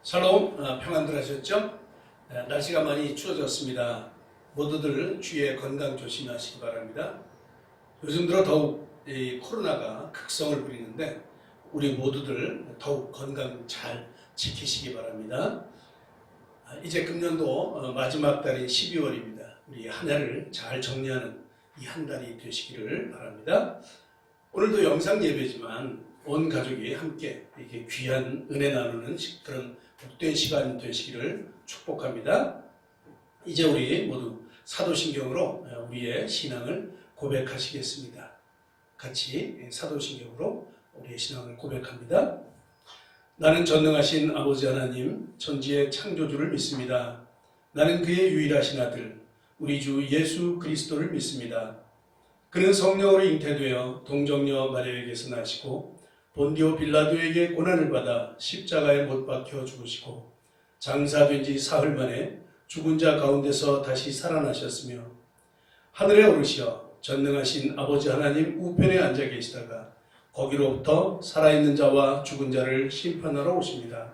샬롬, 평안들 하셨죠? 날씨가 많이 추워졌습니다. 모두들 주위에 건강 조심하시기 바랍니다. 요즘 들어 더욱 이 코로나가 극성을 부리는데 우리 모두들 더욱 건강 잘 지키시기 바랍니다. 이제 금년도 마지막 달인 12월입니다. 우리 한 해를 잘 정리하는 이 한 달이 되시기를 바랍니다. 오늘도 영상 예배지만 온 가족이 함께 이렇게 귀한 은혜 나누는 그런 복된 시간이 되시기를 축복합니다. 이제 우리 모두 사도신경으로 우리의 신앙을 고백하시겠습니다. 같이 사도신경으로 우리의 신앙을 고백합니다. 나는 전능하신 아버지 하나님, 천지의 창조주를 믿습니다. 나는 그의 유일하신 아들, 우리 주 예수 그리스도를 믿습니다. 그는 성령으로 잉태되어 동정녀 마리아에게서 나시고 본디오 빌라도에게 고난을 받아 십자가에 못 박혀 죽으시고 장사된 지 사흘 만에 죽은 자 가운데서 다시 살아나셨으며 하늘에 오르시어 전능하신 아버지 하나님 우편에 앉아 계시다가 거기로부터 살아있는 자와 죽은 자를 심판하러 오십니다.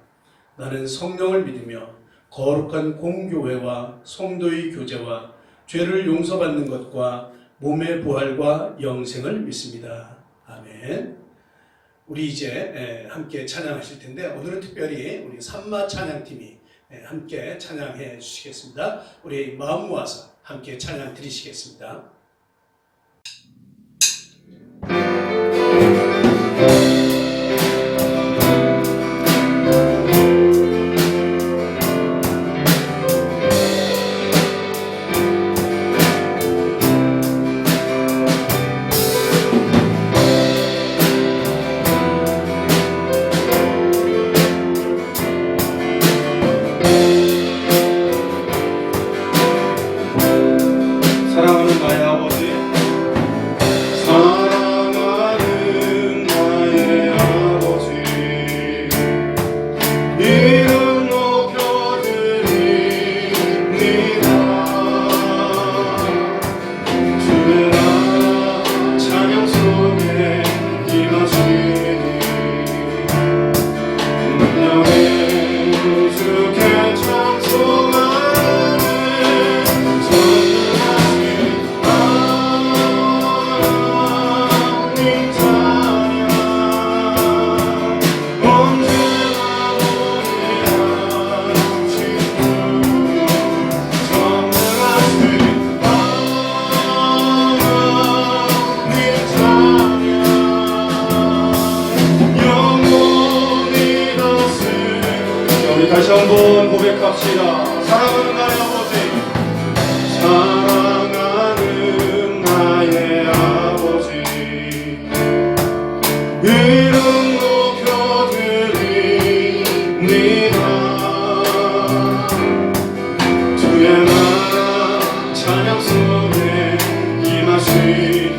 나는 성령을 믿으며 거룩한 공교회와 성도의 교제와 죄를 용서받는 것과 몸의 부활과 영생을 믿습니다. 아멘. 우리 이제 함께 찬양하실 텐데 오늘은 특별히 우리 산마 찬양팀이 함께 찬양해 주시겠습니다. 우리 마음 모아서 함께 찬양 드리시겠습니다. 다시 한번 고백합시다. 사랑하는 나의 아버지, 사랑하는 나의 아버지, 이름 높여드립니다. 주의 나라 찬양 속에 임하시니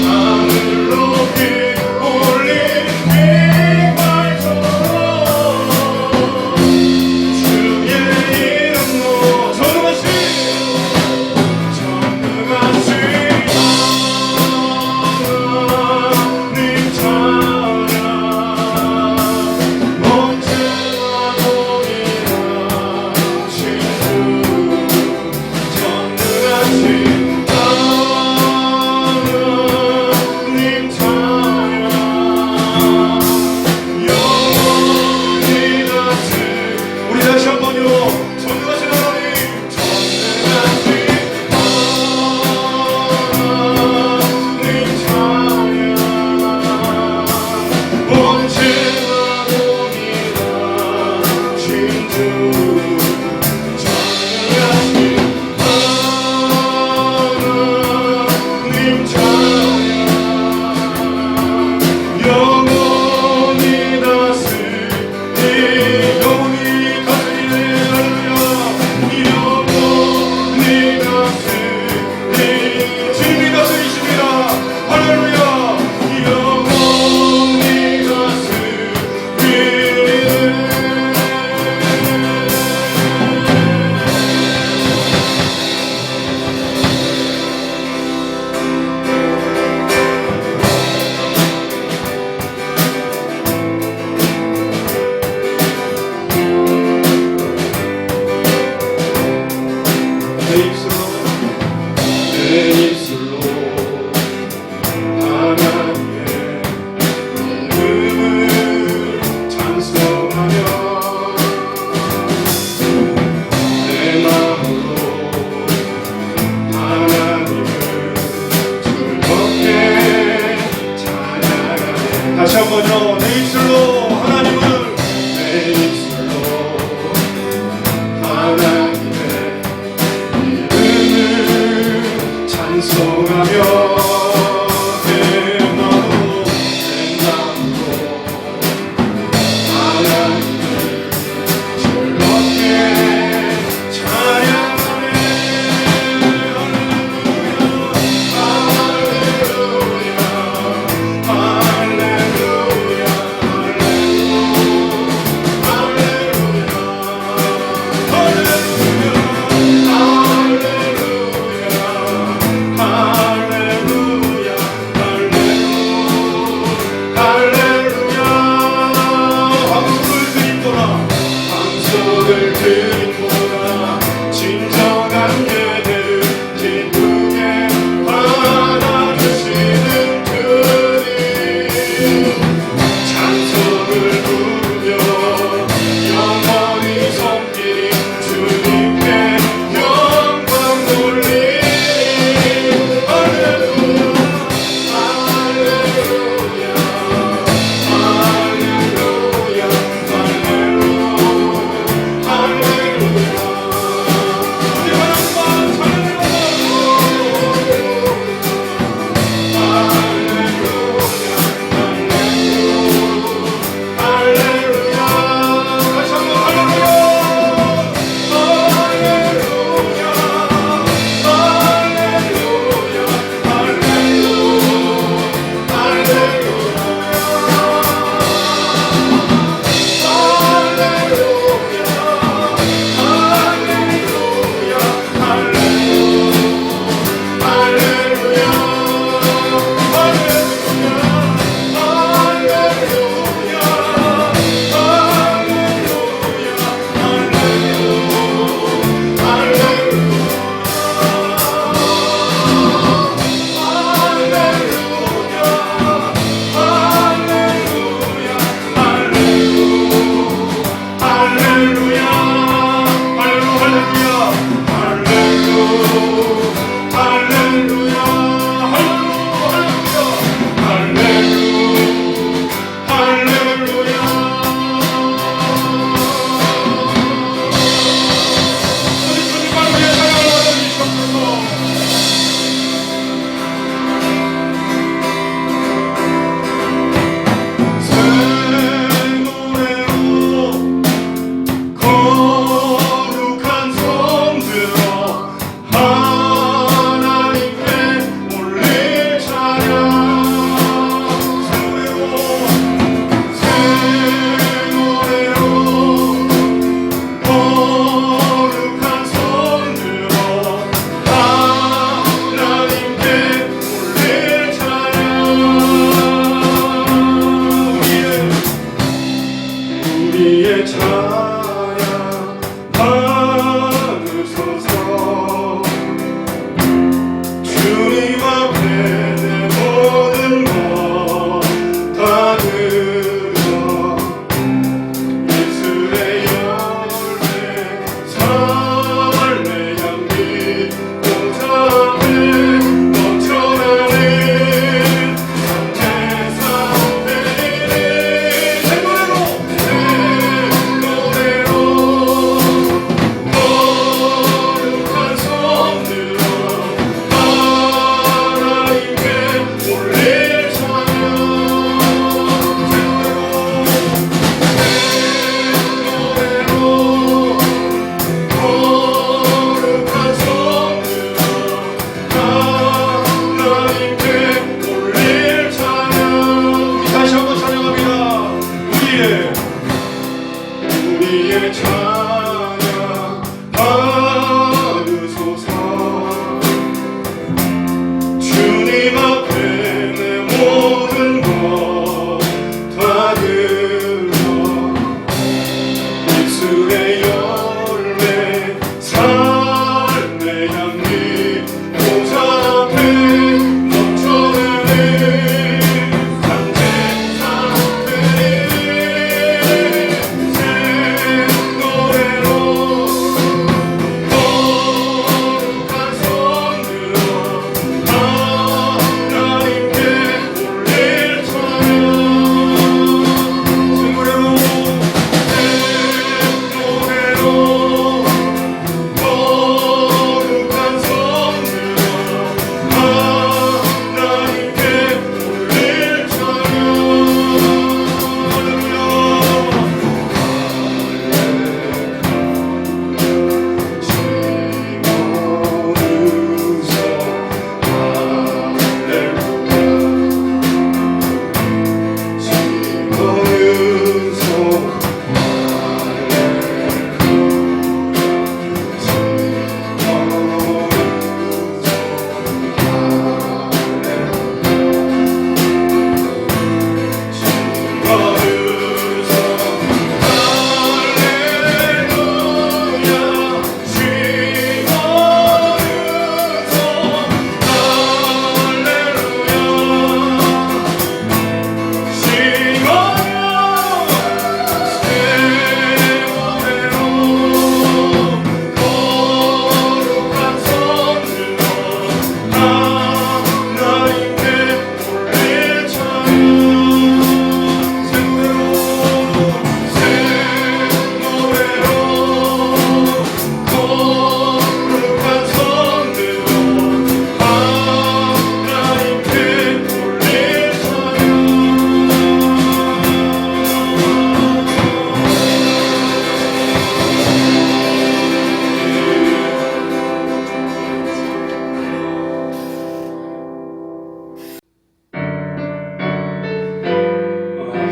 하늘 높이 올린 빛발처럼 다시 한번요. 내 입술로 하나님을, 내 입술로 하나님의 이름을 찬송하며 내 마음으로 하나님을 즐겁게 찬양하네. 할렐루야, 할렐루야, 방송을 드리노라. 진정한 예배를 기쁘게 받아주시는 주님, 찬송을 부르며 영원히 섬기리. 주님께 영광 돌리리. 할렐루야, 할렐루야, 할렐루야, 할렐루야. 우리 하나님만 할렐루야. 다시 한번 할렐루야. 할렐루야, 할렐루야, 할렐루야, 거룩한 손 들어 하나님께 올릴 찬양. 새 노래로 거룩한 손 들어 하나님께 올릴 찬양. 우리의 찬양 받으소서. 주님 앞에 내 모든 것 다 드려. 예술의 열매 삶의 향기 보좌에 넘쳐나는 감개사 드리리. 새 노래로 거룩한 손 들어 하나님께 올릴 찬양. 새 노래로 거룩한 손 들어 하나님께 올릴 찬양. 다시 한번 찬양합니다. 우리의 찬양 받으소서. 주님 앞에 내 모든 것 다 드려. 입술의 열매 삶의 향기 보좌 앞에 넘쳐나는 감개사 드리리. 새 노래로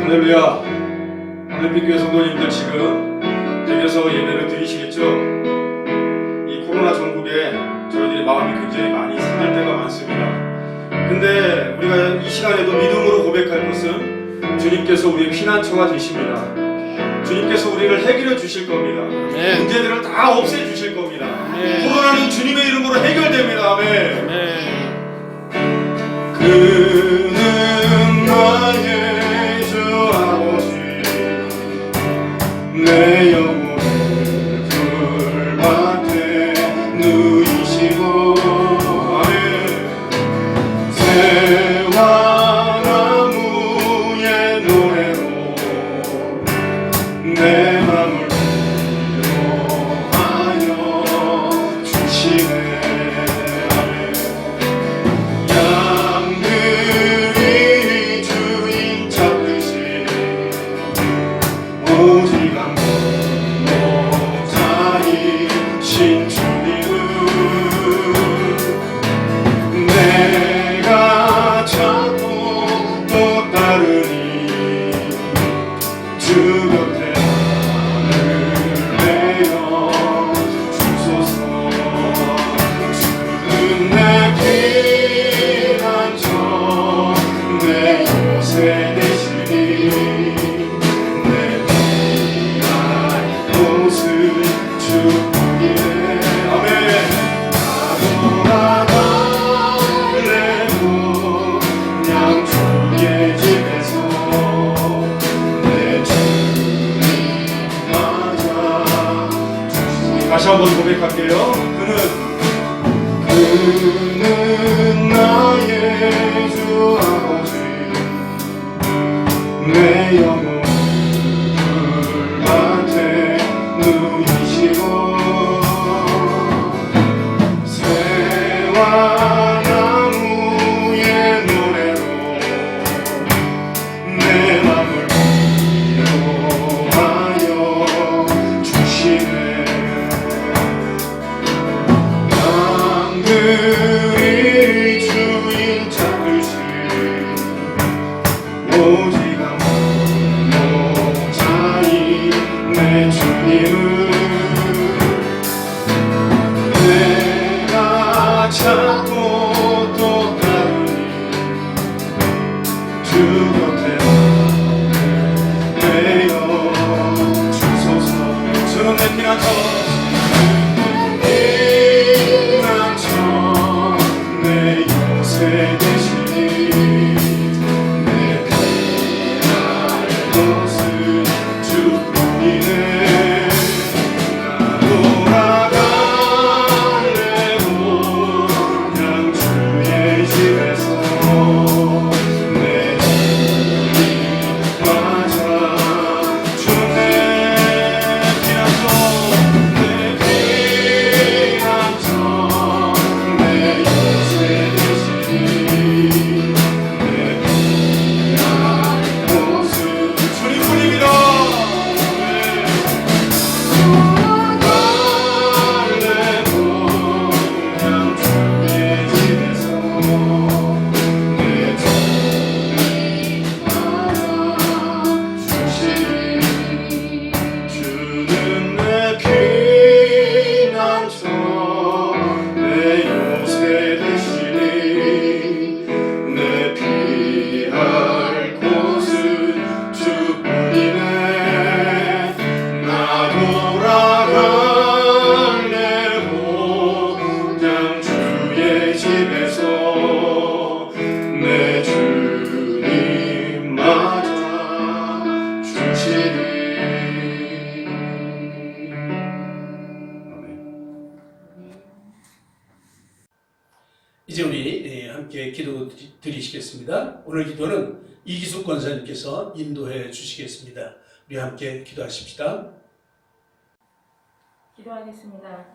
할렐루야. 하늘빛교회 성도님들 지금 댁에서 예배를 드리시겠죠? 이 코로나 전국에 저희들의 마음이 굉장히 많이 상할 때가 많습니다. 근데 우리가 이 시간에도 믿음으로 고백할 것은 주님께서 우리의 피난처가 되십니다. 주님께서 우리를 해결해 주실 겁니다. 네. 문제들을 다 없애 주실 겁니다. 네. 코로나는 주님의 이름으로 해결됩니다. 아멘. 네. 그는 나의 주 아버지 내 영혼을 불밭에 누이시고 새와 나무의 노래로 내 맘을 위로하여 주시네. 양들이 주인 잡듯이 오직 한 번도 자이신 주님은 내가 찾고 또 따르니 주 곁에 나를 내어 주소서. 주는 내 피난처 내 요새 되시니 내 피할 곳은 주뿐이네. 아멘. 나돌아갈래고 그냥 주의 집에서 내 주님 맞아 주시니. 다시 한번 고백할게요. 그는 나의 주 아버지 내 영혼을 불밭에 누이시고 새와 나무의 노래로 내 맘을 위로하여 주시네. 양들이 주인 잡듯이 오직 한 번도 자이 내 주님을 내가 찾고 또 따르니 주 곁에 내어 주소서. 주는 내 피난처 내 요새 되시니 내 피할 곳은 주뿐이네. 돌아갈래고 그냥 주의 집에서 내 주님 맞아. 주는 내 피난처 내 피난처 내 요새 되시니 내 피할 곳은 주님뿐입니다. 돌아갈래고 그냥 주의 집에서 내 주님 알아 주시니. 주는 내 피난처 내 요새 되시니 내 피할 곳은 주뿐이네. 나 돌아갈래고 그냥 주의 집에서 내 주님 맞아 주시니. 아멘. 이제 우리 함께 기도 드리시겠습니다. 오늘 기도는 이기숙 권사님께서 인도해 주시겠습니다. 우리 함께 기도하십시다. 기도하겠습니다.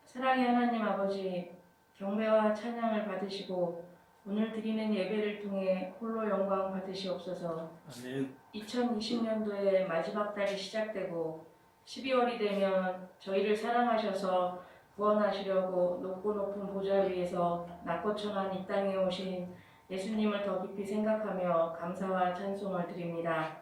사랑의 하나님 아버지, 경배와 찬양을 받으시고 오늘 드리는 예배를 통해 홀로 영광 받으시옵소서. 아멘. 2020년도의 마지막 달이 시작되고 12월이 되면 저희를 사랑하셔서 구원하시려고 높고 높은 보좌 위에서 낮고 천한 이 땅에 오신 예수님을 더 깊이 생각하며 감사와 찬송을 드립니다.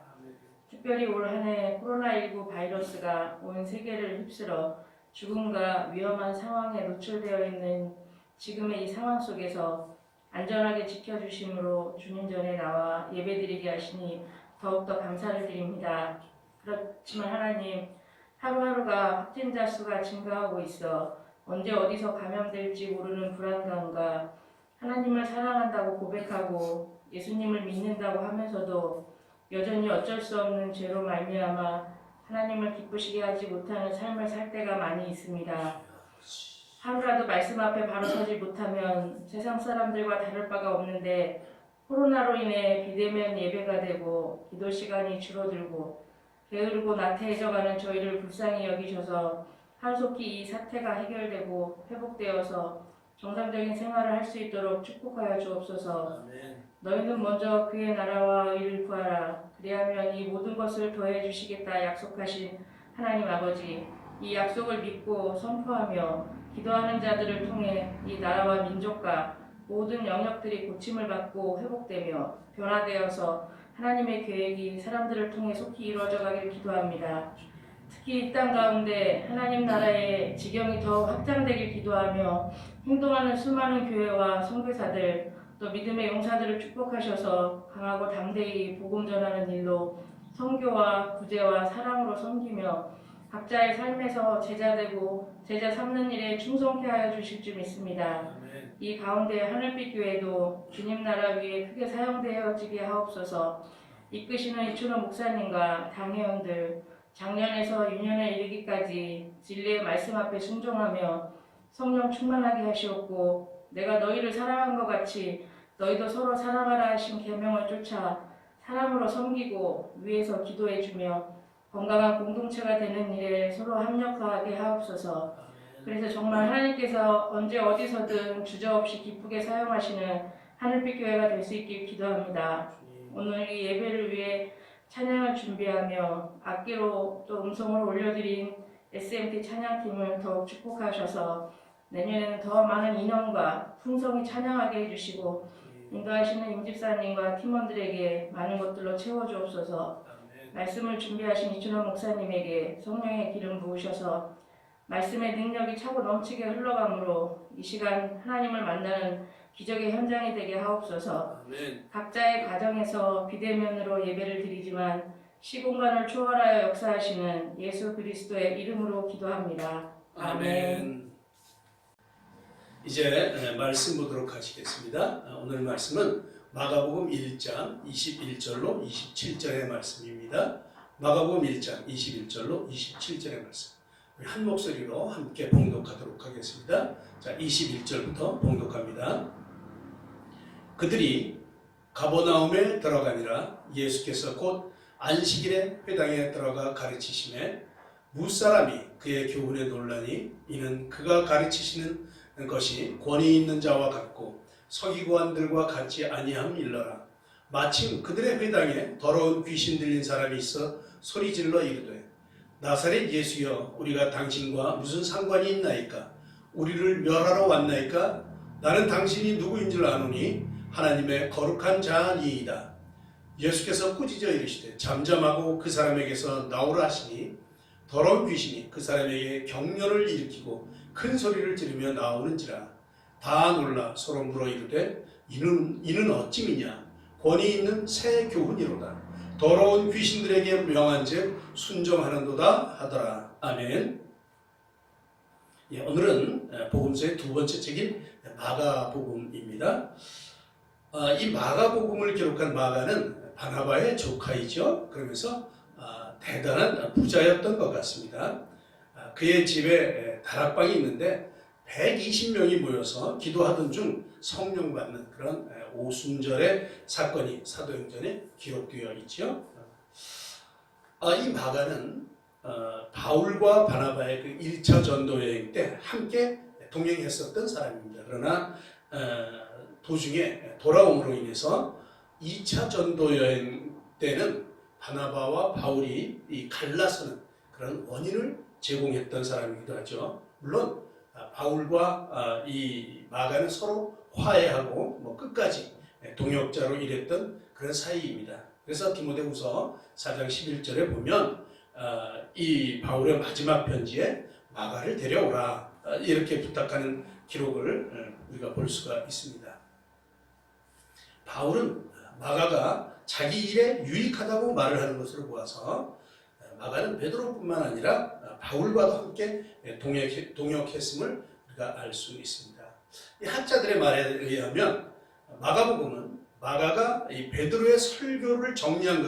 특별히 올 한 해 코로나19 바이러스가 온 세계를 휩쓸어 죽음과 위험한 상황에 노출되어 있는 지금의 이 상황 속에서 안전하게 지켜주심으로 주님 전에 나와 예배드리게 하시니 더욱더 감사를 드립니다. 그렇지만 하나님, 하루하루가 확진자 수가 증가하고 있어 언제 어디서 감염될지 모르는 불안감과 하나님을 사랑한다고 고백하고 예수님을 믿는다고 하면서도 여전히 어쩔 수 없는 죄로 말미암아 하나님을 기쁘시게 하지 못하는 삶을 살 때가 많이 있습니다. 하루라도 말씀 앞에 바로 서지 못하면 세상 사람들과 다를 바가 없는데 코로나로 인해 비대면 예배가 되고 기도 시간이 줄어들고 게으르고 나태해져가는 저희를 불쌍히 여기셔서 하루속히 이 사태가 해결되고 회복되어서 정상적인 생활을 할 수 있도록 축복하여 주옵소서. 너희는 먼저 그의 나라와 의를 구하라. 그리하면 이 모든 것을 더해 주시겠다 약속하신 하나님 아버지, 이 약속을 믿고 선포하며 기도하는 자들을 통해 이 나라와 민족과 모든 영역들이 고침을 받고 회복되며 변화되어서 하나님의 계획이 사람들을 통해 속히 이루어져 가길 기도합니다. 특히 이 땅 가운데 하나님 나라의 지경이 더욱 확장되길 기도하며 행동하는 수많은 교회와 선교사들 또 믿음의 용사들을 축복하셔서 강하고 담대히 복음 전하는 일로 선교와 구제와 사랑으로 섬기며 각자의 삶에서 제자되고 제자 삼는 일에 충성케 하여 주실 줄 믿습니다. 이 가운데 하늘빛 교회도 주님 나라 위에 크게 사용되어지게 하옵소서. 이끄시는 이춘호 목사님과 당회원들 작년에서 유년에 이르기까지 진리의 말씀 앞에 순종하며 성령 충만하게 하시옵고 내가 너희를 사랑한 것 같이 너희도 서로 사랑하라 하신 계명을 쫓아 사랑으로 섬기고 위에서 기도해주며 건강한 공동체가 되는 일에 서로 합력하게 하옵소서. 그래서 정말 하나님께서 언제 어디서든 주저없이 기쁘게 사용하시는 하늘빛 교회가 될 수 있길 기도합니다. 오늘 이 예배를 위해 찬양을 준비하며 악기로 또 음성을 올려드린 SMT 찬양팀을 더욱 축복하셔서 내년에는 더 많은 인원과 풍성히 찬양하게 해주시고 인도하시는 임집사님과 팀원들에게 많은 것들로 채워주옵소서. 말씀을 준비하신 이춘호 목사님에게 성령의 기름 부으셔서 말씀의 능력이 차고 넘치게 흘러가므로 이 시간 하나님을 만나는 기적의 현장이 되게 하옵소서. 각자의 가정에서 비대면으로 예배를 드리지만 시공간을 초월하여 역사하시는 예수 그리스도의 이름으로 기도합니다. 아멘. 이제 말씀 보도록 하시겠습니다. 오늘 말씀은 마가복음 1장 21절로 27절의 말씀입니다. 마가복음 1장 21절로 27절의 말씀. 우리 한 목소리로 함께 봉독하도록 하겠습니다. 자, 21절부터 봉독합니다. 그들이 가버나움에 들어가니라. 예수께서 곧 안식일에 회당에 들어가 가르치시매 무사람이 그의 교훈에 놀라니 이는 그가 가르치시는 것이 권위 있는 자와 같고 서기관들과 같지 아니함 일러라. 마침 그들의 회당에 더러운 귀신 들린 사람이 있어 소리질러 이르되 나사렛 예수여 우리가 당신과 무슨 상관이 있나이까? 우리를 멸하러 왔나이까? 나는 당신이 누구인 줄 아노니 하나님의 거룩한 자니이다. 예수께서 꾸짖어 이르시되 잠잠하고 그 사람에게서 나오라 하시니 더러운 귀신이 그 사람에게 경련을 일으키고 큰 소리를 지르며 나오는지라. 다 놀라 서로 물어 이르되 이는 어찌미냐? 권위 있는 새 교훈이로다. 더러운 귀신들에게 명한즉 순종하는도다 하더라. 아멘. 예, 오늘은 복음서의 두 번째 책인 마가복음입니다. 이 마가복음을 기록한 마가는 바나바의 조카이죠. 그러면서 대단한 부자였던 것 같습니다. 그의 집에 다락방이 있는데 120명이 모여서 기도하던 중 성령 받는 그런 오순절의 사건이 사도행전에 기록되어 있죠. 이 마가는 바울과 바나바의 그 1차 전도 여행 때 함께 동행했었던 사람입니다. 그러나 도중에 돌아옴으로 인해서 2차 전도 여행 때는 바나바와 바울이 이 갈라서는 그런 원인을 제공했던 사람이기도 하죠. 물론 바울과 이 마가는 서로 화해하고 끝까지 동역자로 일했던 그런 사이입니다. 그래서 디모데후서 4장 11절에 보면 이 바울의 마지막 편지에 마가를 데려오라 이렇게 부탁하는 기록을 우리가 볼 수가 있습니다. 바울은 마가가 자기 일에 유익하다고 말을 하는 것으로 보아서 마가는 베드로뿐만 아니라 바울과도 함께 동역했음을 우리가 알 수 있습니다. 이 학자들의 말에 의하면 마가복음은 마가가 이 베드로의 설교를 정리한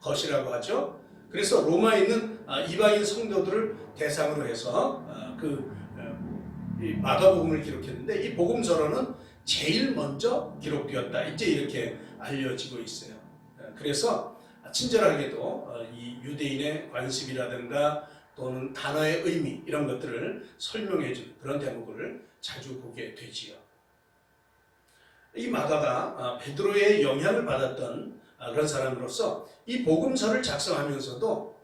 것이라고 하죠. 그래서 로마에 있는 이방인 성도들을 대상으로 해서 이 마가복음을 기록했는데 이 복음서로는 제일 먼저 기록되었다. 이제 이렇게 알려지고 있어요. 그래서 친절하게도 이 유대인의 관습이라든가 또는 단어의 의미 이런 것들을 설명해 주는 그런 대목을 자주 보게 되지요. 이 마가가 베드로의 영향을 받았던 그런 사람으로서 이 복음서를 작성하면서도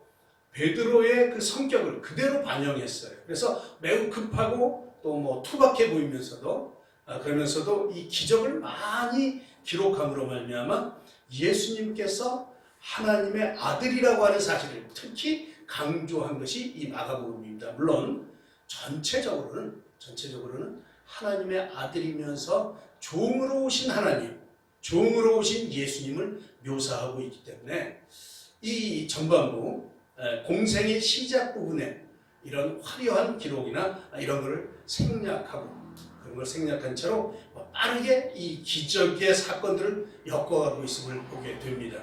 베드로의 그 성격을 그대로 반영했어요. 그래서 매우 급하고 또 뭐 투박해 보이면서도 그러면서도 이 기적을 많이 기록함으로 말미암아 예수님께서 하나님의 아들이라고 하는 사실을 특히 강조한 것이 이 마가복음입니다. 물론 전체적으로는 하나님의 아들이면서 종으로 오신 하나님, 종으로 오신 예수님을 묘사하고 있기 때문에 이 전반부 공생의 시작 부분에 이런 화려한 기록이나 이런 것을 생략하고 그런 걸 생략한 채로 빠르게 이 기적의 사건들을 엮어가고 있음을 보게 됩니다.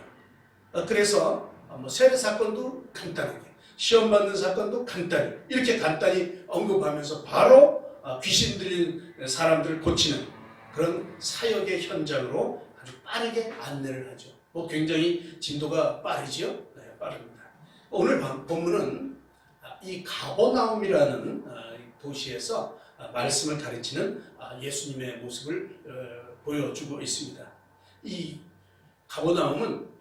그래서 세례 사건도 간단하게, 시험 받는 사건도 간단히 이렇게 간단히 언급하면서 바로 귀신 들린 사람들을 고치는 그런 사역의 현장으로 아주 빠르게 안내를 하죠. 굉장히 진도가 빠르죠? 네, 빠릅니다. 오늘 본문은 이 가버나움이라는 도시에서 말씀을 가르치는 예수님의 모습을 보여주고 있습니다. 이 가버나움은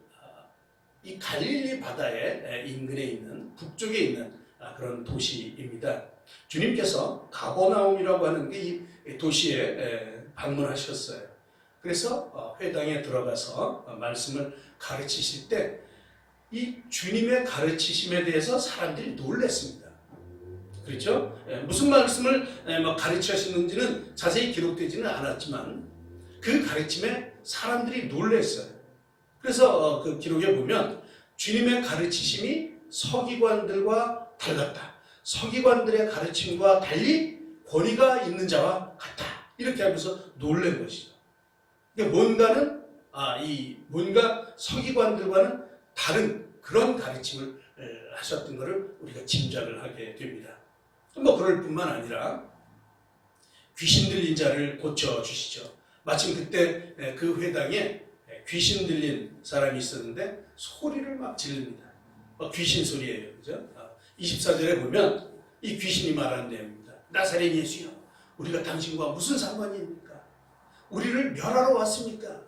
이 갈릴리 바다의 인근에 있는 북쪽에 있는 그런 도시입니다. 주님께서 가버나움이라고 하는 이 도시에 방문하셨어요. 그래서 회당에 들어가서 말씀을 가르치실 때 이 주님의 가르치심에 대해서 사람들이 놀랐습니다. 그렇죠? 무슨 말씀을 가르치셨는지는 자세히 기록되지는 않았지만 그 가르침에 사람들이 놀랐어요. 그래서 그 기록에 보면 주님의 가르치심이 서기관들과 달랐다. 서기관들의 가르침과 달리 권위가 있는 자와 같다. 이렇게 하면서 놀란 것이죠. 그러니까 뭔가 서기관들과는 다른 그런 가르침을 하셨던 것을 우리가 짐작을 하게 됩니다. 그럴 뿐만 아니라 귀신 들린 자를 고쳐주시죠. 마침 그때 그 회당에 귀신 들린 사람이 있었는데 소리를 막 지릅니다. 귀신 소리예요. 그죠? 24절에 보면 이 귀신이 말하는 내용입니다. 나사렛 예수여, 우리가 당신과 무슨 상관입니까? 우리를 멸하러 왔습니까?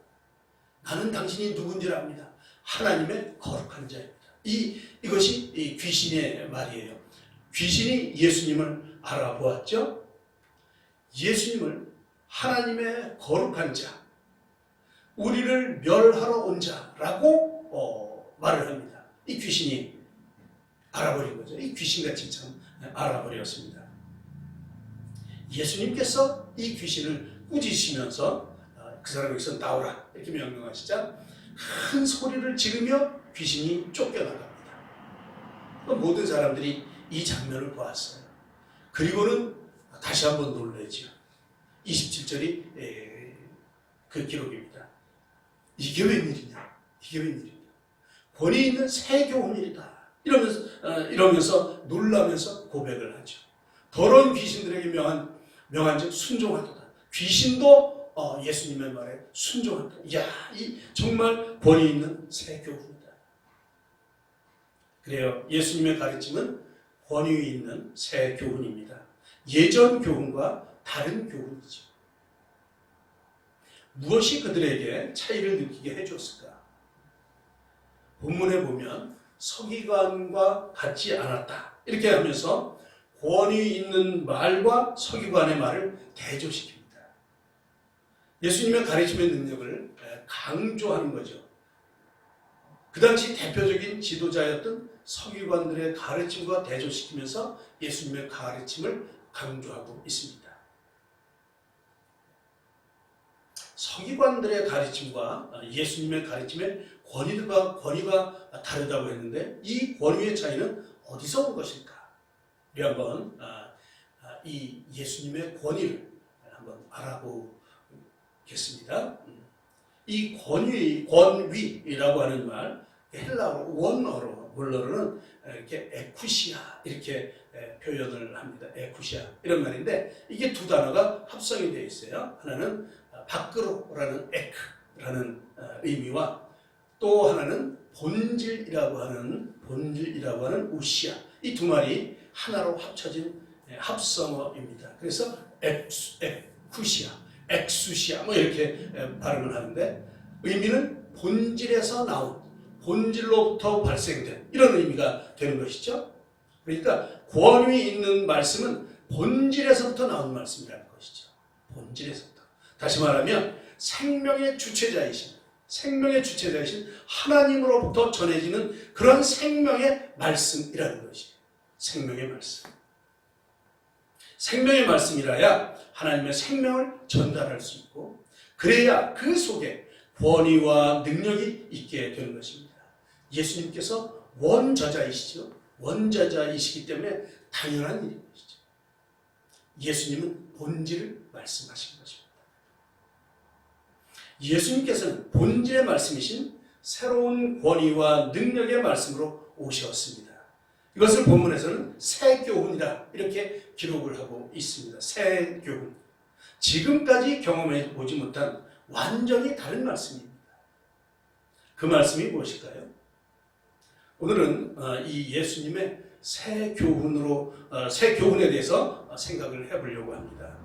나는 당신이 누군지 압니다. 하나님의 거룩한 자입니다. 이것이 이 귀신의 말이에요. 귀신이 예수님을 알아보았죠. 예수님을 하나님의 거룩한 자, 우리를 멸하러 온 자라고 말을 합니다. 이 귀신이 알아버린 거죠. 이 귀신같이 참 알아버렸습니다. 예수님께서 이 귀신을 꾸짖으시면서 그 사람에게서 나오라 이렇게 명령하시자 큰 소리를 지르며 귀신이 쫓겨나갑니다. 모든 사람들이 이 장면을 보았어요. 그리고는 다시 한번 놀라죠. 27절이 그 기록입니다. 이게 웬일이냐? 이게 웬일이냐? 권위 있는 새 교훈이다. 이러면서 놀라면서 고백을 하죠. 더러운 귀신들에게 명한즉 순종하도다. 귀신도 예수님의 말에 순종한다. 이야, 이 정말 권위 있는 새 교훈이다. 그래요. 예수님의 가르침은 권위 있는 새 교훈입니다. 예전 교훈과 다른 교훈이죠. 무엇이 그들에게 차이를 느끼게 해줬을까? 본문에 보면 서기관과 같지 않았다. 이렇게 하면서 권위 있는 말과 서기관의 말을 대조시킵니다. 예수님의 가르침의 능력을 강조하는 거죠. 그 당시 대표적인 지도자였던 서기관들의 가르침과 대조시키면서 예수님의 가르침을 강조하고 있습니다. 서기관들의 가르침과 예수님의 가르침의 권위가 다르다고 했는데 이 권위의 차이는 어디서 온 것일까? 우리 한번 이 예수님의 권위를 한번 알아보겠습니다. 이 권위라고 하는 말, 헬라어 원어로는 이렇게 에쿠시아 이렇게 표현을 합니다. 에쿠시아 이런 말인데 이게 두 단어가 합성이 되어 있어요. 하나는 밖으로라는 에크라는 의미와 또 하나는 본질이라고 하는 우시아, 이 두 말이 하나로 합쳐진 합성어입니다. 그래서 에쿠시아, 엑수시아 뭐 이렇게 발음을 하는데 의미는 본질에서 나온, 본질로부터 발생된 이런 의미가 되는 것이죠. 그러니까 권위 있는 말씀은 본질에서부터 나온 말씀이라는 것이죠. 본질에서부터. 다시 말하면 생명의 주체자이신 하나님으로부터 전해지는 그런 생명의 말씀이라는 것이에요. 생명의 말씀. 생명의 말씀이라야 하나님의 생명을 전달할 수 있고 그래야 그 속에 권위와 능력이 있게 되는 것입니다. 예수님께서 원저자이시기 때문에 당연한 일인 것이죠. 예수님은 본질을 말씀하신 것입니다. 예수님께서는 본질의 말씀이신 새로운 권위와 능력의 말씀으로 오셨습니다. 이것을 본문에서는 새 교훈이라 이렇게 기록을 하고 있습니다. 새 교훈. 지금까지 경험해 보지 못한 완전히 다른 말씀입니다. 그 말씀이 무엇일까요? 오늘은 이 예수님의 새 교훈에 대해서 생각을 해보려고 합니다.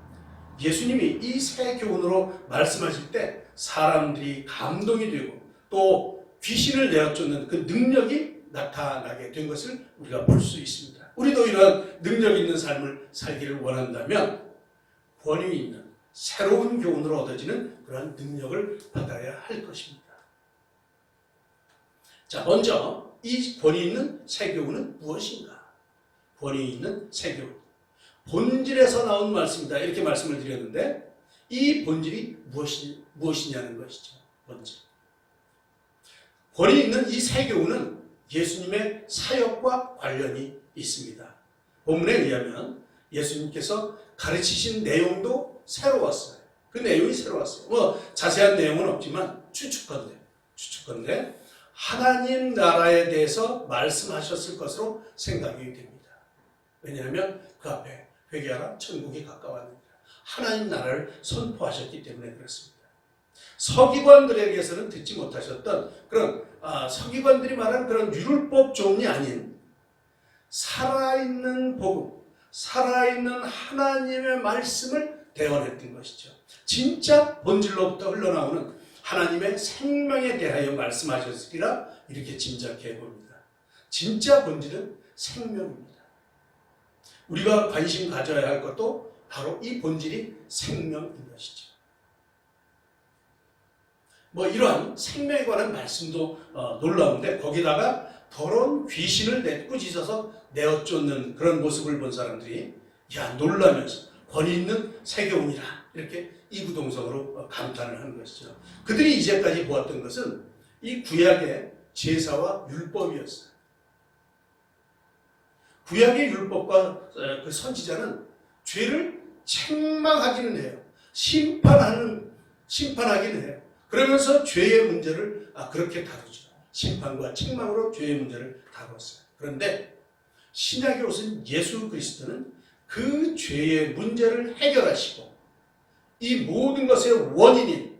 예수님이 이 새 교훈으로 말씀하실 때 사람들이 감동이 되고 또 귀신을 내어쫓는 그 능력이 나타나게 된 것을 우리가 볼 수 있습니다. 우리도 이러한 능력 있는 삶을 살기를 원한다면 권위 있는 새로운 교훈으로 얻어지는 그러한 능력을 받아야 할 것입니다. 자, 먼저 이 권위 있는 새 교훈은 무엇인가? 권위 있는 새 교훈. 본질에서 나온 말씀이다. 이렇게 말씀을 드렸는데 이 본질이 무엇이냐는 것이죠. 본질. 권위 있는 이 새 교훈은 예수님의 사역과 관련이 있습니다. 본문에 의하면 예수님께서 가르치신 내용도 새로웠어요. 그 내용이 새로웠어요. 자세한 내용은 없지만 추측컨대 하나님 나라에 대해서 말씀하셨을 것으로 생각이 됩니다. 왜냐하면 그 앞에 회개하라 천국이 가까웠느니라. 하나님 나라를 선포하셨기 때문에 그렇습니다. 서기관들에게서는 듣지 못하셨던 그런 서기관들이 말한 그런 율법 조문이 아닌 살아있는 복음, 살아있는 하나님의 말씀을 대언했던 것이죠. 진짜 본질로부터 흘러나오는 하나님의 생명에 대하여 말씀하셨으리라 이렇게 짐작해 봅니다. 진짜 본질은 생명입니다. 우리가 관심 가져야 할 것도 바로 이 본질이 생명인 것이죠. 이러한 생명에 관한 말씀도 놀라운데 거기다가 더러운 귀신을 꾸짖어서 내어쫓는 그런 모습을 본 사람들이 놀라면서 권위 있는 새 교훈이라 이렇게 이구동성으로 감탄을 하는 것이죠. 그들이 이제까지 보았던 것은 이 구약의 제사와 율법이었어요. 구약의 율법과 그 선지자는 죄를 책망하기는 해요. 심판하기는 해요. 그러면서 죄의 문제를 그렇게 다루죠. 심판과 책망으로 죄의 문제를 다뤘어요. 그런데 신약에 오신 예수 그리스도는 그 죄의 문제를 해결하시고 이 모든 것의 원인인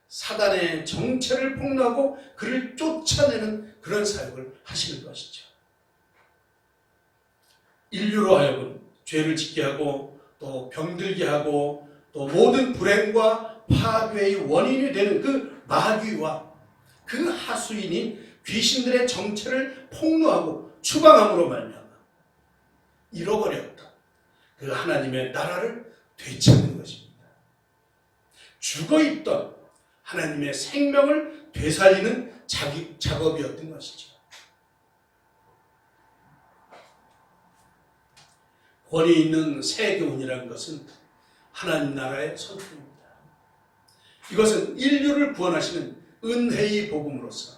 사단의 정체를 폭로하고 그를 쫓아내는 그런 사역을 하시는 것이죠. 인류로 하여금 죄를 짓게 하고 또 병들게 하고 또 모든 불행과 파괴의 원인이 되는 그 마귀와 그 하수인인 귀신들의 정체를 폭로하고 추방함으로 말미암아 잃어버렸다. 그 하나님의 나라를 되찾는 것입니다. 죽어있던 하나님의 생명을 되살리는 작업이었던 것이죠. 권위 있는 새 교훈이라는 것은 하나님 나라의 선포입니다. 이것은 인류를 구원하시는 은혜의 복음으로서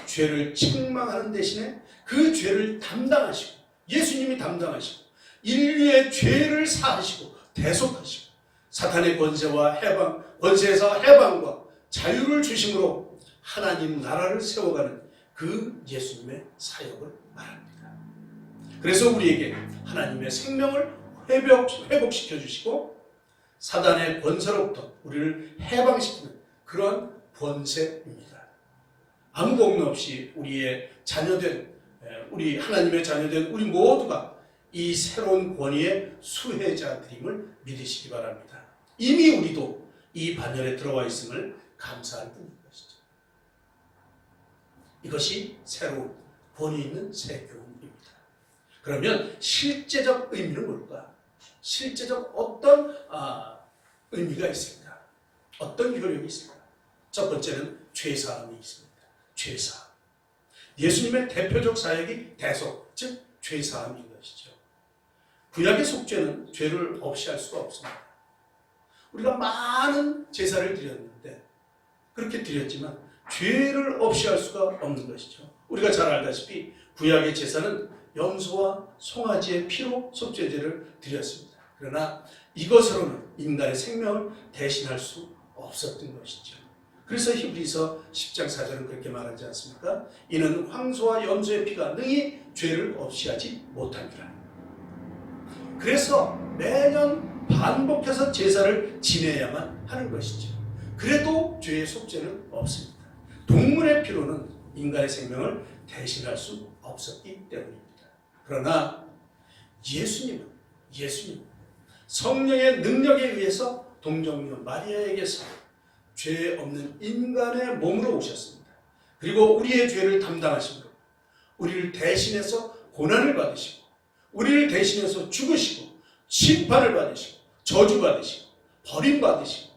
죄를 책망하는 대신에 그 죄를 담당하시고, 예수님이 담당하시고 인류의 죄를 사하시고 대속하시고 사탄의 권세에서 해방과 자유를 주심으로 하나님 나라를 세워가는 그 예수님의 사역을 말합니다. 그래서 우리에게 하나님의 생명을 회복시켜 주시고 사단의 권세로부터 우리를 해방시키는 그러한 권세입니다. 아무 공로 없이 우리 하나님의 자녀된 우리 모두가 이 새로운 권위의 수혜자들임을 믿으시기 바랍니다. 이미 우리도 이 반열에 들어와 있음을 감사할 뿐인 것이죠. 이것이 새로운 권위 있는 새 교훈입니다. 그러면 실제적 의미는 뭘까? 실제적 어떤 의미가 있습니다. 어떤 효력이 있습니까? 첫 번째는 죄사함이 있습니다. 죄사함. 예수님의 대표적 사역이 대속, 즉 죄사함인 것이죠. 구약의 속죄는 죄를 없이 할 수가 없습니다. 우리가 많은 제사를 드렸는데, 그렇게 드렸지만 죄를 없이 할 수가 없는 것이죠. 우리가 잘 알다시피 구약의 제사는 염소와 송아지의 피로 속죄제를 드렸습니다. 그러나 이것으로는 인간의 생명을 대신할 수 없었던 것이죠. 그래서 히브리서 10장 4절은 그렇게 말하지 않습니까? 이는 황소와 염소의 피가 능히 죄를 없이 하지 못함이라. 그래서 매년 반복해서 제사를 지내야만 하는 것이죠. 그래도 죄의 속죄는 없습니다. 동물의 피로는 인간의 생명을 대신할 수 없었기 때문입니다. 그러나 예수님은 성령의 능력에 의해서 동정녀 마리아에게서 죄 없는 인간의 몸으로 오셨습니다. 그리고 우리의 죄를 담당하심으로 우리를 대신해서 고난을 받으시고, 우리를 대신해서 죽으시고, 심판을 받으시고, 저주받으시고, 버림받으시고,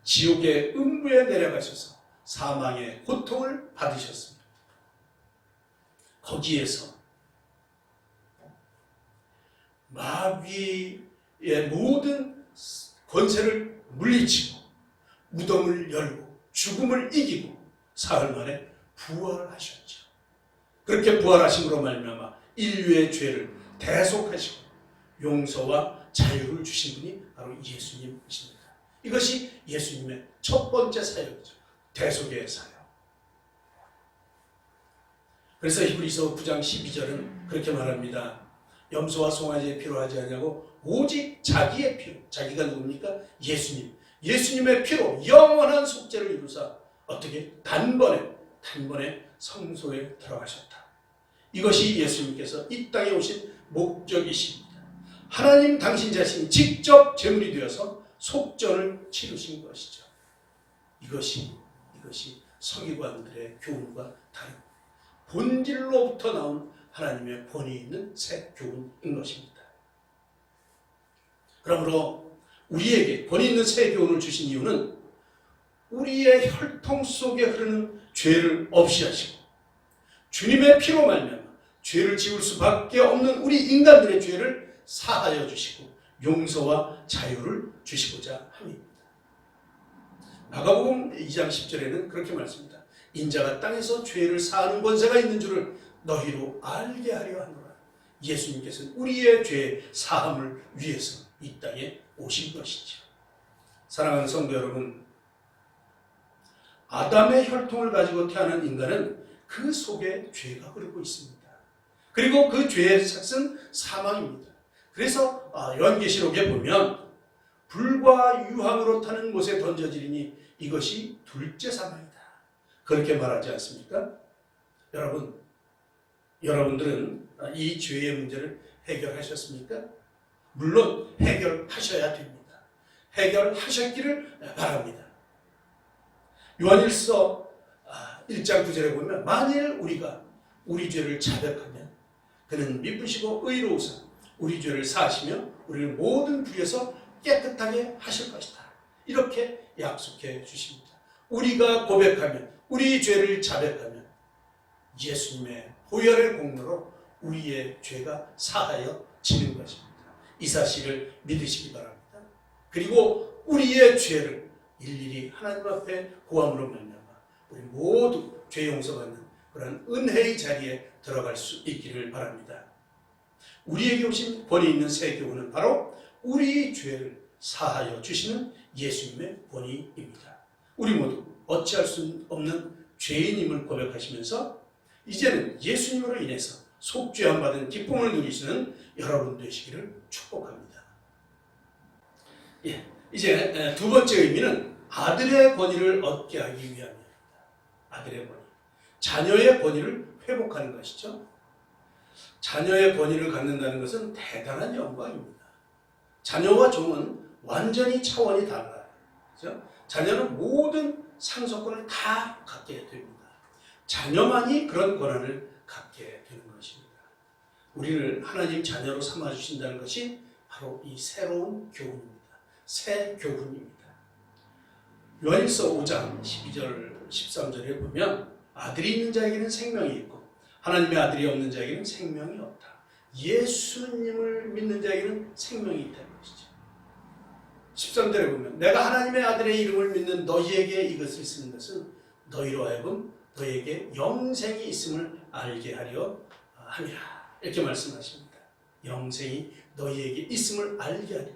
지옥의 음부에 내려가셔서 사망의 고통을 받으셨습니다. 거기에서 마귀의 모든 권세를 물리치고 무덤을 열고 죽음을 이기고 사흘 만에 부활하셨죠. 그렇게 부활하심으로 말미암아 인류의 죄를 대속하시고 용서와 자유를 주신 분이 바로 예수님이십니다. 이것이 예수님의 첫 번째 사역이죠. 대속의 사역. 그래서 히브리서 9장 12절은 그렇게 말합니다. 염소와 송아지의 피로 하지 않냐고 오직 자기의 피로, 자기가 누굽니까? 예수님의 피로 영원한 속죄를 이루사 어떻게 단번에 성소에 들어가셨다. 이것이 예수님께서 이 땅에 오신 목적이십니다. 하나님 당신 자신이 직접 제물이 되어서 속전을 치르신 것이죠. 이것이 서기관들의 교훈과 다른 본질로부터 나온 하나님의 권위 있는 새 교훈인 것입니다. 그러므로 우리에게 권위 있는 새 교훈을 주신 이유는 우리의 혈통 속에 흐르는 죄를 없이 하시고 주님의 피로 말미암아 죄를 지을 수밖에 없는 우리 인간들의 죄를 사하여 주시고 용서와 자유를 주시고자 합니다. 마가복음 2장 10절에는 그렇게 말씀합니다. 인자가 땅에서 죄를 사하는 권세가 있는 줄을 너희로 알게 하려 하노라. 예수님께서는 우리의 죄 사함을 위해서 이 땅에 오신 것이죠. 사랑하는 성도 여러분, 아담의 혈통을 가지고 태어난 인간은 그 속에 죄가 흐르고 있습니다. 그리고 그 죄의 삭은 사망입니다. 그래서 요한계시록에 보면 불과 유황으로 타는 곳에 던져지리니 이것이 둘째 사망이다. 그렇게 말하지 않습니까? 여러분들은 이 죄의 문제를 해결하셨습니까? 물론 해결하셔야 됩니다. 해결하셨기를 바랍니다. 요한일서 1장 9절에 보면 만일 우리가 우리 죄를 자백하면 그는 미쁘시고 의로우사 우리 죄를 사하시며 우리를 모든 불의에서 깨끗하게 하실 것이다. 이렇게 약속해 주십니다. 우리가 고백하면, 우리 죄를 자백하면 예수님의 보혈의 공로로 우리의 죄가 사하여지는 것입니다. 이 사실을 믿으시기 바랍니다. 그리고 우리의 죄를 일일이 하나님 앞에 고함으로 말미암아 우리 모두 죄 용서받는 그런 은혜의 자리에 들어갈 수 있기를 바랍니다. 우리에게 오신 권위 있는 새 교훈은 바로 우리 죄를 사하여 주시는 예수님의 권위입니다. 우리 모두 어찌할 수 없는 죄인임을 고백하시면서 이제는 예수님으로 인해서 속죄함 받은 기쁨을 누리시는 여러분 되시기를 축복합니다. 이제 두 번째 의미는 아들의 권위를 얻게 하기 위함입니다. 아들의 권위. 자녀의 권위를 회복하는 것이죠. 자녀의 권위를 갖는다는 것은 대단한 영광입니다. 자녀와 종은 완전히 차원이 달라요. 그렇죠? 자녀는 모든 상속권을 다 갖게 됩니다. 자녀만이 그런 권한을 갖게 되는 것입니다. 우리를 하나님 자녀로 삼아주신다는 것이 바로 이 새로운 교훈입니다. 새 교훈입니다. 요한일서 5장 12절 13절에 보면 아들이 있는 자에게는 생명이 있고 하나님의 아들이 없는 자에게는 생명이 없다. 예수님을 믿는 자에게는 생명이 있다는 것이죠. 13절에 보면 내가 하나님의 아들의 이름을 믿는 너희에게 이것을 쓰는 것은 너희로 하여금 너희에게 영생이 있음을 알게 하려 함이라. 이렇게 말씀하십니다. 영생이 너희에게 있음을 알게 하려.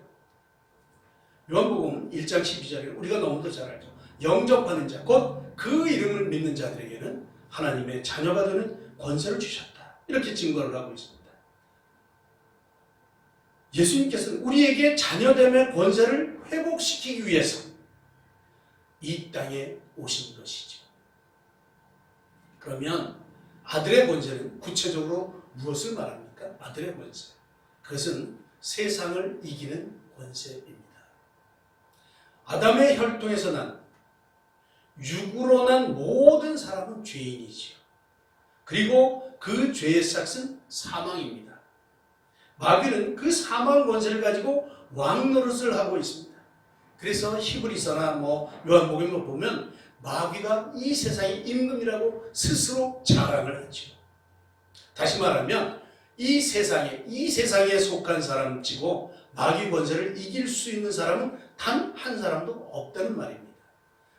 요한복음 1장 12절에 우리가 너무도 잘 알죠. 영접하는 자, 곧 그 이름을 믿는 자들에게는 하나님의 자녀가 되는 권세를 주셨다. 이렇게 증거를 하고 있습니다. 예수님께서는 우리에게 자녀됨의 권세를 회복시키기 위해서 이 땅에 오신 것이죠. 그러면 아들의 권세는 구체적으로 무엇을 말합니까? 아들의 권세. 그것은 세상을 이기는 권세입니다. 아담의 혈통에서 난 육으로 난 모든 사람은 죄인이지요. 그리고 그 죄의 싹은 사망입니다. 마귀는 그 사망 권세를 가지고 왕노릇을 하고 있습니다. 그래서 히브리서나 요한복음을 보면 마귀가 이 세상의 임금이라고 스스로 자랑을 하죠. 다시 말하면 이 세상에 속한 사람치고 마귀 권세를 이길 수 있는 사람은 단 한 사람도 없다는 말입니다.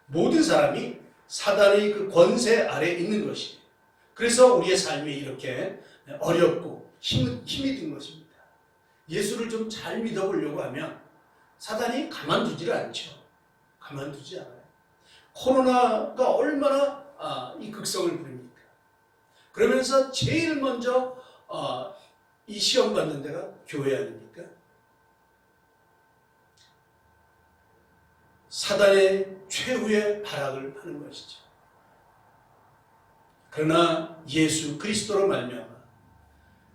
모든 사람이 사단의 그 권세 아래에 있는 것이에요. 그래서 우리의 삶이 이렇게 어렵고 힘이 든 것입니다. 예수를 좀 잘 믿어보려고 하면 사단이 가만두지를 않죠. 가만두지 않아요. 코로나가 얼마나 이 극성을 부립니까? 그러면서 제일 먼저 이 시험 받는 데가 교회 아닙니까? 사단의 최후의 발악을 하는 것이죠. 그러나 예수 그리스도로 말미암아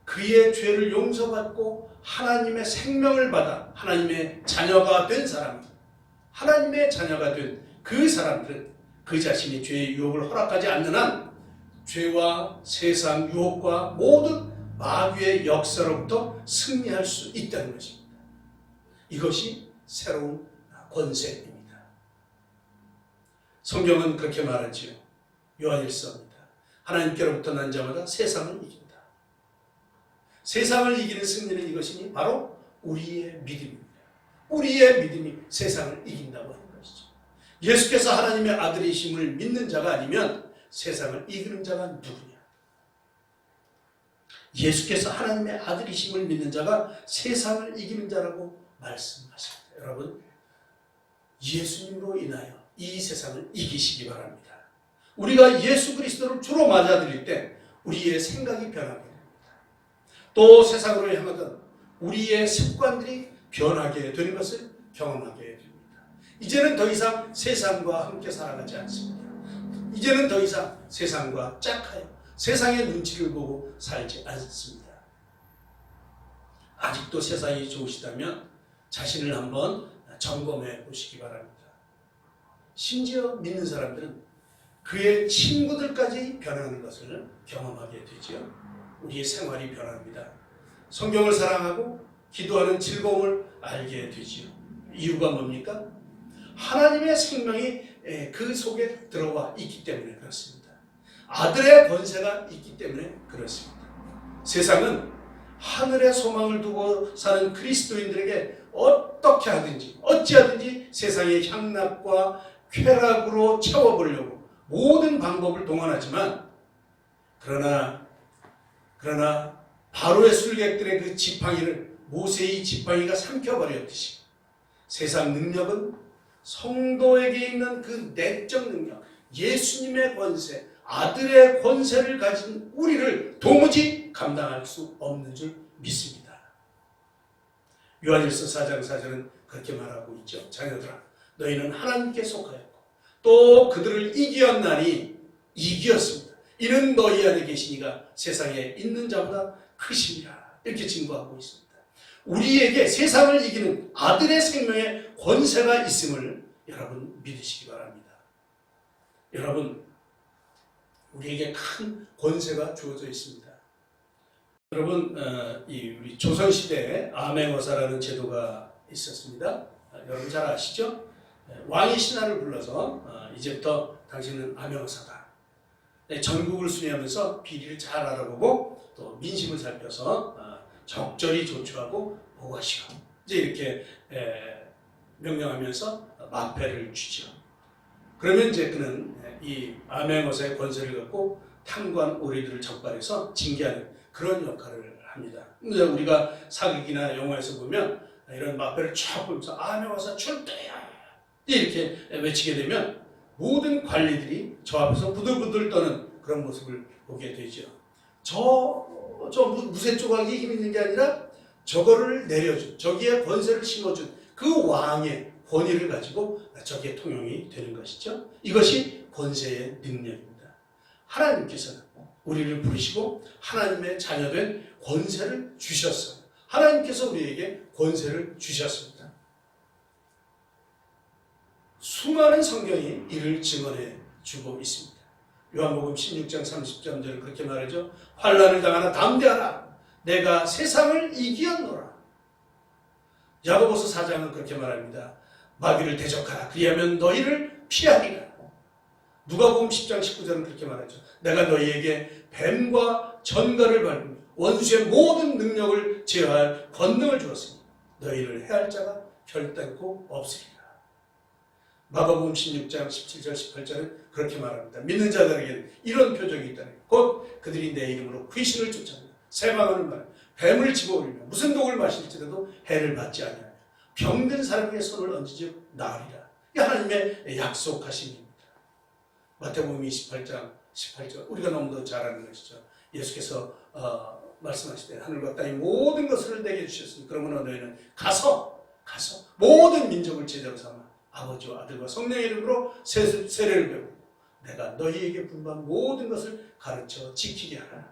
그의 죄를 용서받고 하나님의 생명을 받아 하나님의 자녀가 된 사람, 하나님의 자녀가 된 그 사람들은 그 자신이 죄의 유혹을 허락하지 않는 한 죄와 세상 유혹과 모든 마귀의 역사로부터 승리할 수 있다는 것입니다. 이것이 새로운 권세입니다. 성경은 그렇게 말하지요. 요한일서입니다. 하나님께로부터 난 자마다 세상을 이긴다. 세상을 이기는 승리는 이것이니 바로 우리의 믿음입니다. 우리의 믿음이 세상을 이긴다고 하는 것이죠. 예수께서 하나님의 아들이심을 믿는 자가 아니면 세상을 이기는 자가 누구냐? 예수께서 하나님의 아들이심을 믿는 자가 세상을 이기는 자라고 말씀하십니다. 여러분, 예수님으로 인하여 이 세상을 이기시기 바랍니다. 우리가 예수 그리스도를 주로 맞아들일 때 우리의 생각이 변하게 됩니다. 또 세상으로 향하던 우리의 습관들이 변하게 되는 것을 경험하게 됩니다. 이제는 더 이상 세상과 함께 살아가지 않습니다. 이제는 더 이상 세상과 짝하여 세상의 눈치를 보고 살지 않습니다. 아직도 세상이 좋으시다면 자신을 한번 점검해 보시기 바랍니다. 심지어 믿는 사람들은 그의 친구들까지 변하는 것을 경험하게 되지요. 우리의 생활이 변합니다. 성경을 사랑하고 기도하는 즐거움을 알게 되지요. 이유가 뭡니까? 하나님의 생명이 그 속에 들어와 있기 때문에 그렇습니다. 아들의 권세가 있기 때문에 그렇습니다. 세상은 하늘의 소망을 두고 사는 그리스도인들에게 어떻게 하든지 어찌하든지 세상의 향락과 쾌락으로 채워보려고 모든 방법을 동원하지만 그러나 바로의 술객들의 그 지팡이를 모세의 지팡이가 삼켜버렸듯이 세상 능력은 성도에게 있는 그 내적 능력, 예수님의 권세, 아들의 권세를 가진 우리를 도무지 감당할 수 없는 줄 믿습니다. 요한일서 4장 4절은 그렇게 말하고 있죠. 자녀들아, 너희는 하나님께 속하였고 또 그들을 이기었나니 이기었습니다. 이는 너희 안에 계시니가 세상에 있는 자보다 크심이라. 이렇게 증거하고 있습니다. 우리에게 세상을 이기는 아들의 생명의 권세가 있음을 여러분 믿으시기 바랍니다. 여러분, 우리에게 큰 권세가 주어져 있습니다. 여러분, 우리 조선시대에 암행어사라는 제도가 있었습니다. 여러분 잘 아시죠? 왕이 신하를 불러서 이제부터 당신은 암행어사다. 전국을 순회하면서 비리를 잘 알아보고 또 민심을 살펴서 적절히 조처하고 보고하시오. 이제 이렇게 명령하면서 마패를 주죠. 그러면 이제 그는 이 암행어사의 권세를 갖고 탕관 오리들을 적발해서 징계하는 그런 역할을 합니다. 우리가 사극이나 영화에서 보면 이런 마패를 쫙 보면서 암행어사 출두야 이렇게 외치게 되면 모든 관리들이 저 앞에서 부들부들 떠는 그런 모습을 보게 되죠. 저 무쇠 조각이 힘 있는 게 아니라 저거를 내려준, 저기에 권세를 심어준 그 왕의 권위를 가지고 저기에 통용이 되는 것이죠. 이것이 권세의 능력입니다. 하나님께서는 우리를 부르시고 하나님의 자녀된 권세를 주셨어요. 하나님께서 우리에게 권세를 주셨습니다. 수많은 성경이 이를 증언해 주고 있습니다. 요한복음 16장 30절을 그렇게 말하죠. 환난을 당하나 담대하라. 내가 세상을 이기었노라. 야고보서 4장은 그렇게 말합니다. 마귀를 대적하라. 그리하면 너희를 피하리라. 누가복음 10장 19절은 그렇게 말하죠. 내가 너희에게 뱀과 전갈을 밟으며 원수의 모든 능력을 제어할 권능을 주었으니 너희를 해할 자가 결단코 없으리라. 마가복음 16장 17절 18절은 그렇게 말합니다. 믿는 자들에게는 이런 표적이 있다니 곧 그들이 내 이름으로 귀신을 쫓아내며 세방하는 말 뱀을 집어올리며 무슨 독을 마실지라도 해를 받지 아니하며 병든 사람에게 손을 얹으즉 나으리라. 이 하나님의 약속하심입니다. 마태복음 28장 18절 우리가 너무도 잘 아는 것이죠. 예수께서 말씀하실 때 하늘과 땅의 모든 것을 내게 주셨으니 그러므로 너희는 가서 모든 민족을 제자로 삼아 아버지와 아들과 성령의 이름으로 세례를 배우고 내가 너희에게 분부한 모든 것을 가르쳐 지키게 하라.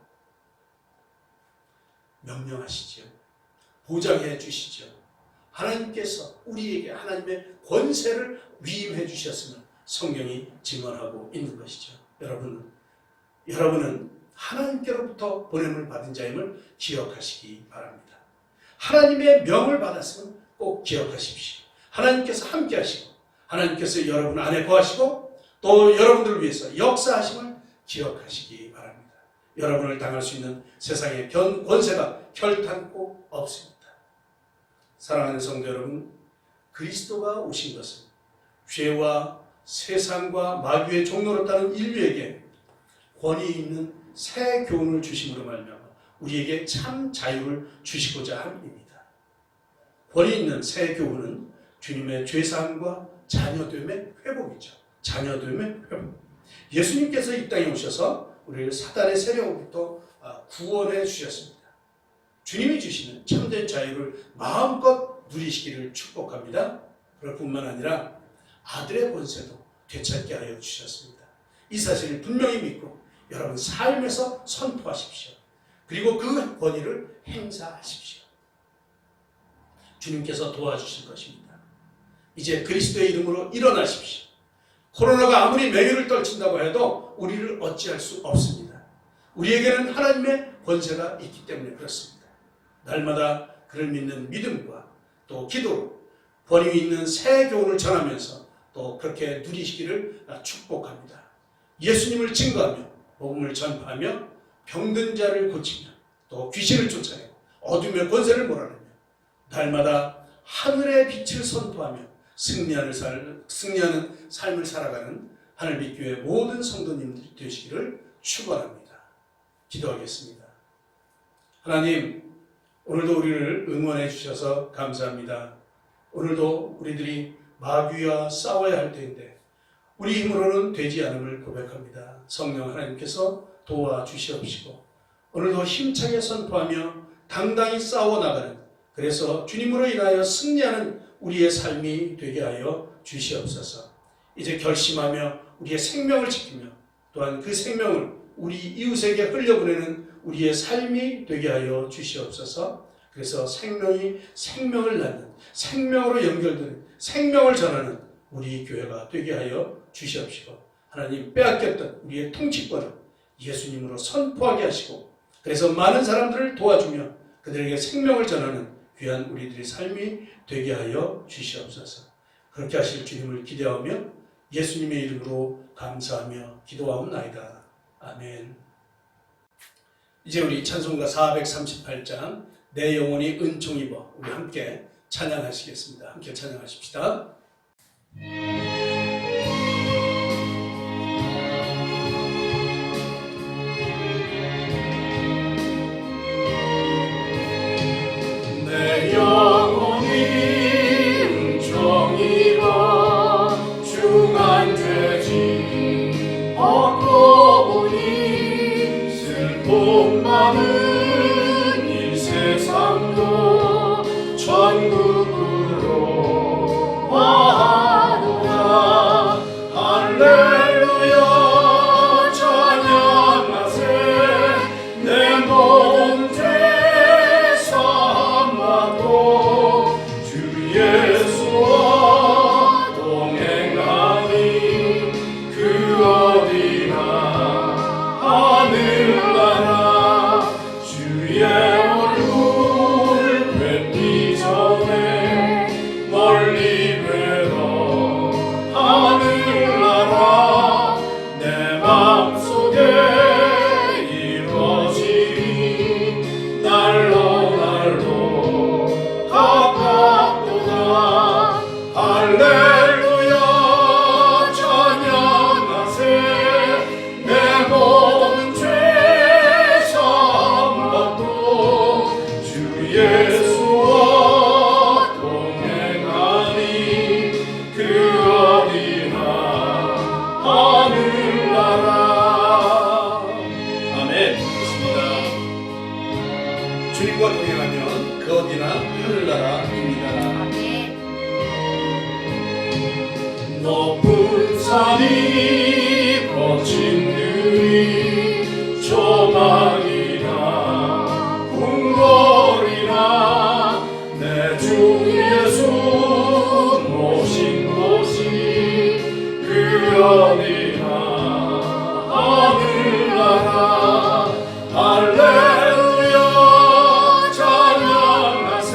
명령하시지요. 보장해 주시죠. 하나님께서 우리에게 하나님의 권세를 위임해 주셨음을 성경이 증언하고 있는 것이죠. 여러분은 하나님께로부터 보냄을 받은 자임을 기억하시기 바랍니다. 하나님의 명을 받았으면 꼭 기억하십시오. 하나님께서 함께 하시고 하나님께서 여러분 안에 거하시고 또 여러분들을 위해서 역사하심을 기억하시기 바랍니다. 여러분을 당할 수 있는 세상의 권세가 결탄코 없습니다. 사랑하는 성도 여러분, 그리스도가 오신 것은 죄와 세상과 마귀의 종노릇하는 인류에게 권위 있는 새 교훈을 주심으로 말미암아 우리에게 참 자유를 주시고자 함입니다. 권위 있는 새 교훈은 주님의 죄사함과 자녀됨의 회복이죠. 자녀됨의 회복. 예수님께서 이 땅에 오셔서 우리를 사단의 세력으로부터 구원해 주셨습니다. 주님이 주시는 참된 자유를 마음껏 누리시기를 축복합니다. 그럴 뿐만 아니라 아들의 권세도 되찾게 하여 주셨습니다. 이 사실을 분명히 믿고 여러분 삶에서 선포하십시오. 그리고 그 권위를 행사하십시오. 주님께서 도와주실 것입니다. 이제 그리스도의 이름으로 일어나십시오. 코로나가 아무리 맹위를 떨친다고 해도 우리를 어찌할 수 없습니다. 우리에게는 하나님의 권세가 있기 때문에 그렇습니다. 날마다 그를 믿는 믿음과 또 기도로 권위 있는 새 교훈을 전하면서 또 그렇게 누리시기를 축복합니다. 예수님을 증거하며 복음을 전파하며 병든 자를 고치며 또 귀신을 쫓아내고 어둠의 권세를 몰아내며 날마다 하늘의 빛을 선포하며 승리하는 삶을 살아가는 하늘빛 교회 모든 성도님들이 되시기를 축원합니다. 기도하겠습니다. 하나님, 오늘도 우리를 응원해 주셔서 감사합니다. 오늘도 우리들이 마귀와 싸워야 할 때인데 우리 힘으로는 되지 않음을 고백합니다. 성령 하나님께서 도와주시옵시고 오늘도 힘차게 선포하며 당당히 싸워나가는, 그래서 주님으로 인하여 승리하는 우리의 삶이 되게 하여 주시옵소서. 이제 결심하며 우리의 생명을 지키며 또한 그 생명을 우리 이웃에게 흘려보내는 우리의 삶이 되게 하여 주시옵소서. 그래서 생명이 생명을 낳는, 생명으로 연결되는, 생명을 전하는 우리 교회가 되게 하여 주시옵시고 하나님, 빼앗겼던 우리의 통치권을 예수님으로 선포하게 하시고 그래서 많은 사람들을 도와주며 그들에게 생명을 전하는 귀한 우리들의 삶이 되게 하여 주시옵소서. 그렇게 하실 주님을 기대하며 예수님의 이름으로 감사하며 기도하옵나이다. 아멘. 이제 우리 찬송가 438장 내 영혼이 은총 입어 우리 함께 찬양하시겠습니다. 함께 찬양하십시다. 내 영혼이 은총 입어 중한죄지 얻고 보니 슬픔 많은 이 세상도 천국으로 와하노라. 할렐루야 찬양하세. 내 모든 죄 삼아도 주 예수와 동행하니 그 어디나 하늘나라. 주의 얼굴 뵙기 전에 멀리 뵈러 하늘나라. 내 맘속에 이루어지니 날로 날로 가깝도다. 할렐루야 찬양하세. 내 모든 죄 삼받고 주 예수와 동행하니 그 어디나 하늘나라. 아멘. 좋습니다. 주님과 동행하면 그 어디나 하늘나라입니다. 높은 산이 거친 들이 조망이나 궁궐이나 내 주 예수 모신 곳이 그 어디나 하늘나라. 할렐루야 찬양하세.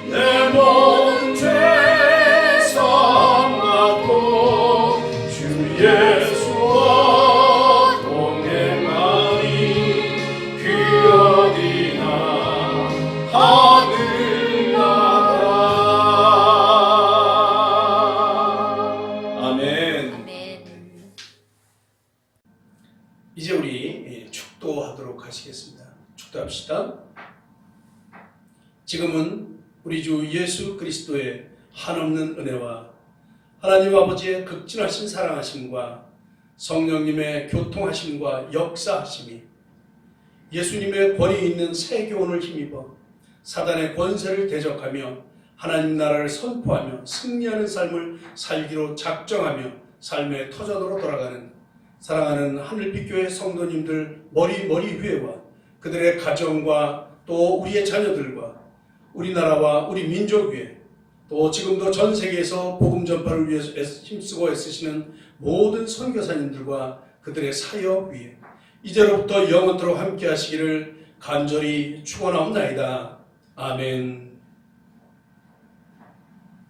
내 모든 죄 삼받고 주 예수와 동행하니 그 어디나 하늘나라. 아멘. 이제 우리 축도하도록 하시겠습니다. 축도합시다. 지금은 우리 주 예수 그리스도의 한없는 은혜와 하나님 아버지의 극진하신 사랑하심과 성령님의 교통하심과 역사하심이 예수님의 권위 있는 새 교훈을 힘입어 사단의 권세를 대적하며 하나님 나라를 선포하며 승리하는 삶을 살기로 작정하며 삶의 터전으로 돌아가는 사랑하는 하늘빛 교회 성도님들 머리 위에와 그들의 가정과 또 우리의 자녀들과 우리나라와 우리 민족 위에 또 지금도 전 세계에서 복음 전파를 위해서 힘쓰고 애쓰시는 모든 선교사님들과 그들의 사역 위에 이제로부터 영원토록 함께 하시기를 간절히 축원하옵나이다. 아멘.